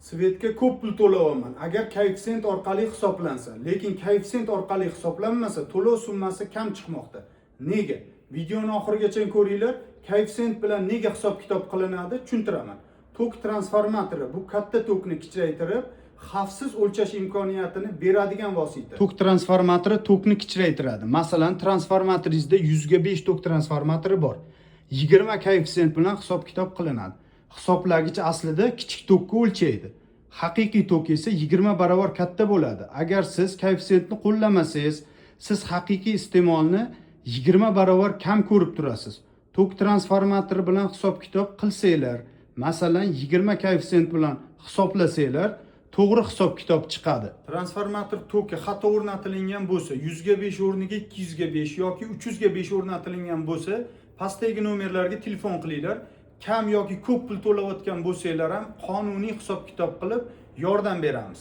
Svetga ko'p pul to'layapman. Agar koeffitsient orqali hisoblansa, lekin koeffitsient orqali hisoblanmasa, to'lov summasi kam chiqmoqda. Nega? Videoni oxirigacha ko'ringlar. Koeffitsient bilan nega hisob-kitob qilinadi tushuntiraman. Tok transformatori bu katta tokni kichraytirib, xavfsiz o'lchash imkoniyatini beradigan vosita. Tok transformatori tokni kichraytiradi. Masalan, transformatoringizda 100 ga 5 tok transformatori bor. 20 koeffitsient bilan hisob-kitob qilinadi. Hisoblagich aslida kichik tokni o'lchaydi. Haqiqiy tok esa 20 barobar katta bo'ladi. Agar siz koeffitsiyentni qo'llamasangiz, siz haqiqiy iste'molni 20 barobar kam ko'rib turasiz. Tok transformatori bilan hisob-kitob qilsanglar, masalan 20 koeffitsient bilan hisoblasanglar, to'g'ri hisob-kitob chiqadi. Transformator toki xato o'rnatilgan bo'lsa, 100 ga 5 o'rniga 200 ga 5 yoki 300 ga 5 o'rnatilgan bo'lsa, pastdagi nomerlarga telefon qilinglar. Kam yoki ko'p pul to'layotgan bo'lsanglar ham qonuniy hisob-kitob qilib yordam beramiz.